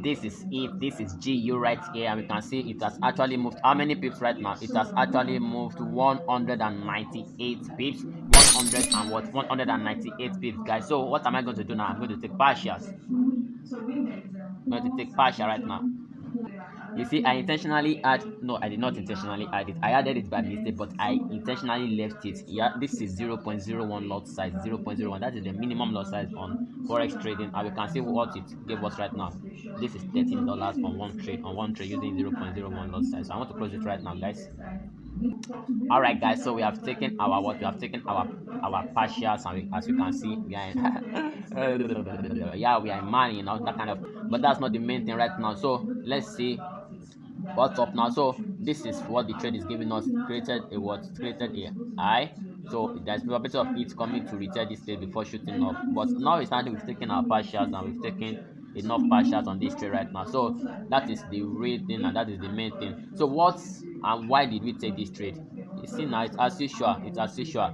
this is it. This is GU right here, and we can see it has actually moved. How many pips right now? It has actually moved 198 pips. 100 and what? 198 pips, guys. So what am I going to do now? I'm going to take partials. I'm going to take partial right now. You see, I intentionally add, no, I did not intentionally add it. I added it by mistake, but I intentionally left it. Yeah, this is 0.01 lot size, 0.01. That is the minimum lot size on Forex trading. And we can see what it gave us right now. This is $13 on one trade using 0.01 lot size. So I want to close it right now, guys. All right, guys, so we have taken our what? We have taken our partials, and as you can see, we are in yeah, we are in money, you know, that kind of, but that's not the main thing right now. So let's see what's up now. So this is what the trade is giving us. Created a what? Created a high. So there's probability of it coming to retest this trade before shooting up. But now it's time we've taken our partials, and we've taken enough partials on this trade right now. So that is the real thing, and that is the main thing. So what and why did we take this trade? You see now, it's as usual. It's as usual.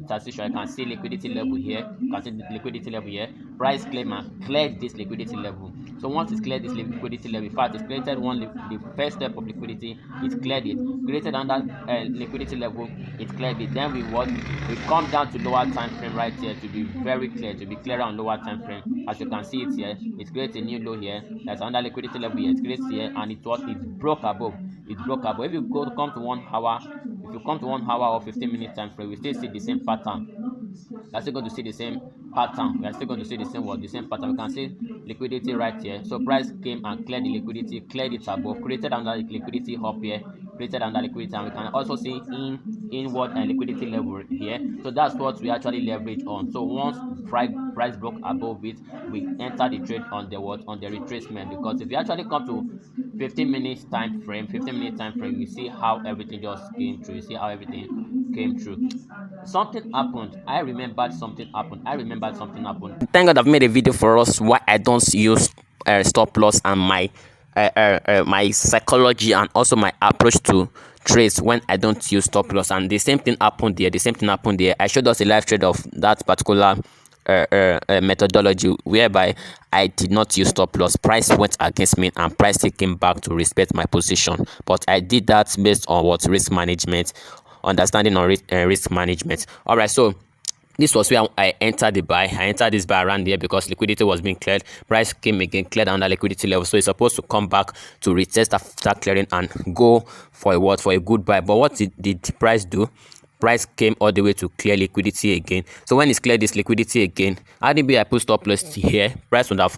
As usual, you can see liquidity level here. You can see the liquidity level here. Price claim and cleared this liquidity level. So once it's cleared this liquidity level, in fact, it's created the first step of liquidity. It cleared it. Created under liquidity level, it cleared it. Then we come down to lower time frame right here to be very clear, to be clearer on lower time frame. As you can see it here, it creates a new low here. That's under liquidity level here. It creates here, and it broke above. It broke above. If you come to 1 hour. If you come to 1 hour or 15-minute time frame, we still see the same pattern. We are still going to see the same pattern. We are still going to see the same pattern. We can see liquidity right here. So price came and cleared the liquidity, cleared it above, created under liquidity up here, created under liquidity, and we can also see inward and liquidity level here. So that's what we actually leverage on. So once price broke above it, we enter the trade on the retracement, because if you actually come to 15-minute time frame, you see how everything just came through. You see how everything came through. Something happened. I remembered something happened. Thank God I've made a video for us why I don't use stop loss, and my my psychology and also my approach to trades when I don't use stop loss. And the same thing happened there. I showed us a live trade of that particular methodology whereby I did not use stop loss. Price went against me and price came back to respect my position, but I did that based on what? Risk management, understanding on risk management. All right, so this was where I entered the buy. I entered this buy around here because liquidity was being cleared. Price came again, cleared under liquidity level, so it's supposed to come back to retest after clearing and go for a what? For a good buy. But what did price do? Price came all the way to clear liquidity again. So when it's cleared this liquidity again, I put stop loss here, price would have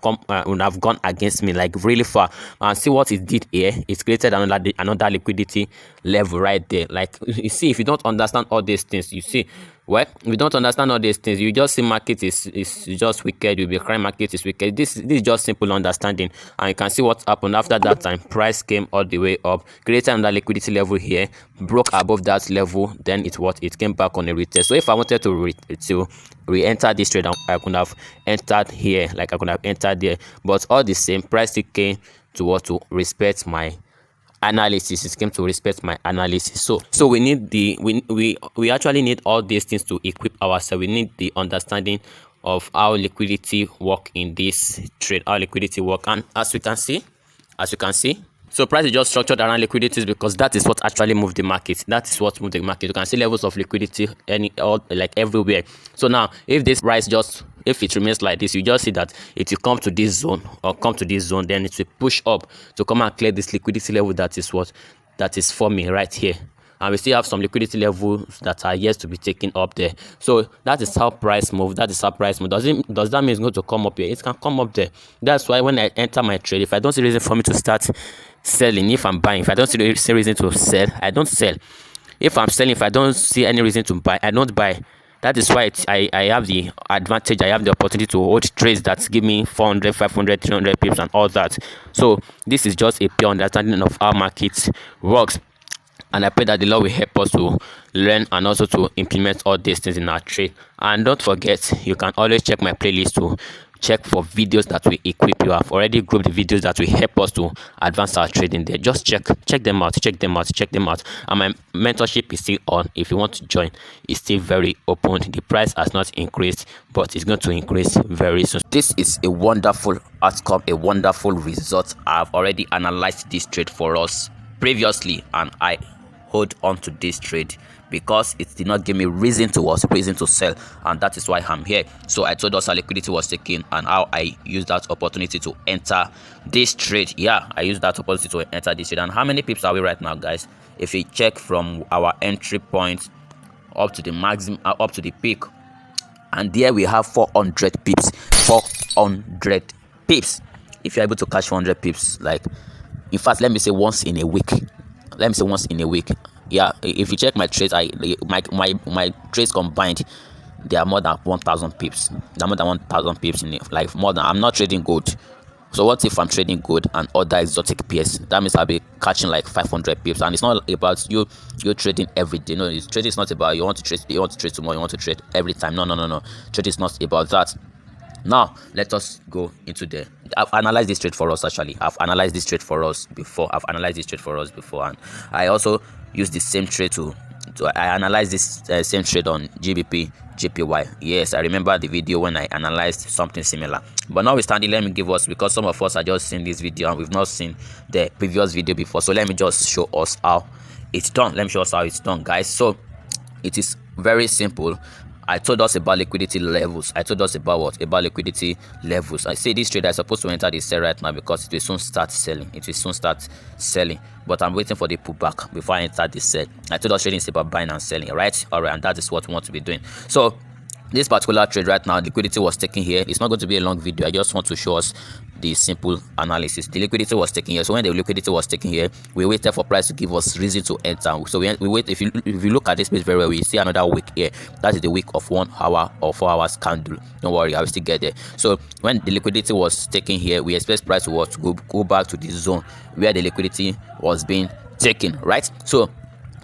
gone against me like really far. And see what it did here. It's created another liquidity level right there. Like you see, if you don't understand all these things, you see, well, if you don't understand all these things, you just see market is just wicked. You'll be crying market is wicked. This is just simple understanding, and you can see what happened after that time. Price came all the way up, created another liquidity level here, broke above that level, then it came back on a retest. So if I wanted to re-enter this trade, I could have entered here, like I could have entered there, but all the same, price still came to respect my analysis. It came to respect my analysis. So we need we actually need all these things to equip ourselves. We need the understanding of how liquidity work in this trade, how liquidity work. And as you can see, so price is just structured around liquidities because that is what actually moved the market. That is what moved the market. You can see levels of liquidity like everywhere. So now if this price if it remains like this, you just see that it will come to this zone or come to this zone, then it will push up to come and clear this liquidity level that is forming right here. And we still have some liquidity levels that are yet to be taken up there. So that is how price move. That is how price move. Does that mean it's going to come up here? It can come up there. That's why when I enter my trade, if I don't see reason for me to start selling, if I'm buying, if I don't see reason to sell, I don't sell. If I'm selling, if I don't see any reason to buy, I don't buy. That is why I have the advantage, I have the opportunity to hold trades that give me 400, 500, 300 pips and all that. So this is just a pure understanding of how market works. And I pray that the Lord will help us to learn and also to implement all these things in our trade. And don't forget, you can always check my playlist to check for videos that will equip you. I've already grouped the videos that will help us to advance our trading there. Just check them out, check them out. And my mentorship is still on. If you want to join, it's still very open. The price has not increased, but it's going to increase very soon. This is a wonderful outcome, a wonderful result. I've already analyzed this trade for us previously, and I hold on to this trade because it did not give me reason to sell, and that is why I'm here. So I told us how liquidity was taken and how I used that opportunity to enter this trade. Yeah, I used that opportunity to enter this trade. And how many pips are we right now, guys? If we check from our entry point up to the maximum, up to the peak, and there we have 400 pips. 400 pips. If you're able to catch 400 pips, like, in fact, let me say once in a week. Yeah, if you check my trades, my trades combined, they are more than 1,000 pips. They're more than 1,000 pips in it. Like, more than, I'm not trading gold. So what if I'm trading gold and other exotic pairs? That means I'll be catching like 500 pips. And it's not about you trading every day. No, trading is not about you want to trade tomorrow, you want to trade every time. No. Trading is not about that. Now let us go into I've analyzed this trade for us. Actually, I've analyzed this trade for us before. And I also used the same trade I analyzed this same trade on GBP JPY. Yes, I remember the video when I analyzed something similar. But notwithstanding, let me give us, because some of us are just seeing this video and we've not seen the previous video before, so let me just show us how it's done. Guys. So it is very simple. I told us about liquidity levels. I say this trade is supposed to enter the sell right now because it will soon start selling. But I'm waiting for the pullback before I enter the sell. I told us trading is about buying and selling, right? Alright, and that is what we want to be doing. So this particular trade right now, liquidity was taken here. It's not going to be a long video. I just want to show us the simple analysis. The liquidity was taken here. So when the liquidity was taken here, we waited for price to give us reason to enter. So we wait. If you look at this page very well, we see another wick here. That is the wick of 1 hour or 4 hours candle. Don't worry, I will still get there. So when the liquidity was taken here, we expect price to go back to the zone where the liquidity was being taken, right? So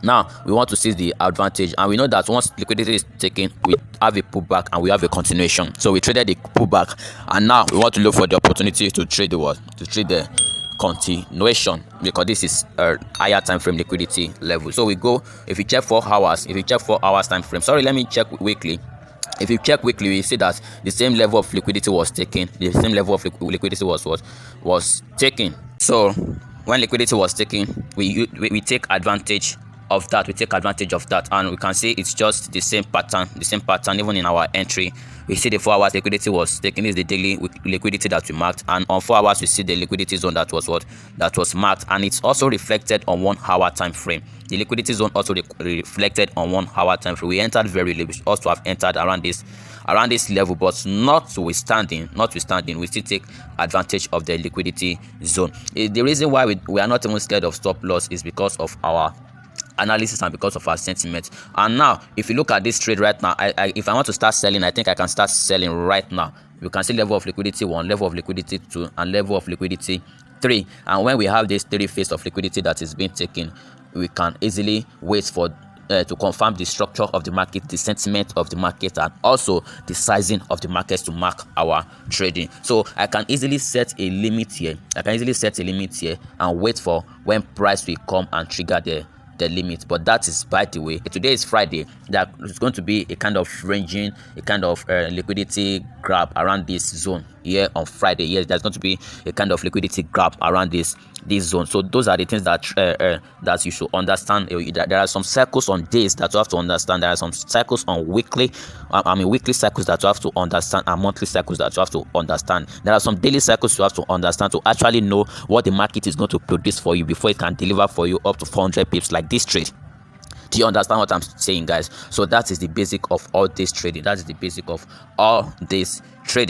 now we want to seize the advantage, and we know that once liquidity is taken, we have a pullback and we have a continuation. So we traded the pullback, and now we want to look for the opportunity to trade the continuation, because this is a higher time frame liquidity level. So we go, if you check 4 hours, time frame. Sorry, let me check weekly. If you check weekly, we see that the same level of liquidity was taken. Was taken. So when liquidity was taken, we take advantage of that, and we can see it's just the same pattern. Even in our entry, we see the 4 hours liquidity was taken. This is the daily liquidity that we marked, and on 4 hours we see the liquidity zone that was marked, and it's also reflected on 1 hour time frame. The liquidity zone also reflected on 1 hour time frame. We entered very late. We also have entered around this level, but notwithstanding, we still take advantage of the liquidity zone. The reason why we are not even scared of stop loss is because of our analysis and because of our sentiment. And now if you look at this trade right now, if I want to start selling, I think I can start selling right now. You can see level of liquidity 1, level of liquidity 2, and level of liquidity 3. And when we have this 3 phase of liquidity that is being taken, we can easily wait for to confirm the structure of the market, the sentiment of the market, and also the sizing of the markets to mark our trading. So I can easily set a limit here. And wait for when price will come and trigger the limit. But that is, by the way, today is Friday. That is going to be a kind of ranging, a kind of liquidity grab around this zone here on Friday. Yes, there's going to be a kind of liquidity grab around this zone. So those are the things that you should understand. There are some cycles on days that you have to understand. There are some cycles on weekly cycles that you have to understand, and monthly cycles that you have to understand. There are some daily cycles you have to understand to actually know what the market is going to produce for you before it can deliver for you up to 400 pips like this trade. Do you understand what I'm saying, guys? So that is the basic of all this trading.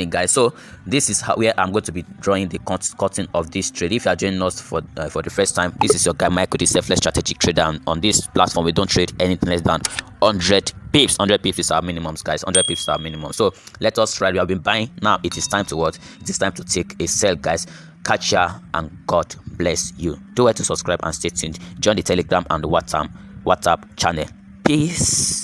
Guys. So this is where I'm going to be drawing the curtain of this trade. If you are joining us for the first time, this is your guy Michael, the selfless strategic trader. And on this platform, we don't trade anything less than 100 pips. 100 pips is our minimums, guys. 100 pips is our minimum. So let us try. We have been buying. Now it is time to what? It is time to take a sell, guys. Catch ya, and God bless you. Do well to subscribe and stay tuned. Join the Telegram and the WhatsApp channel. Peace.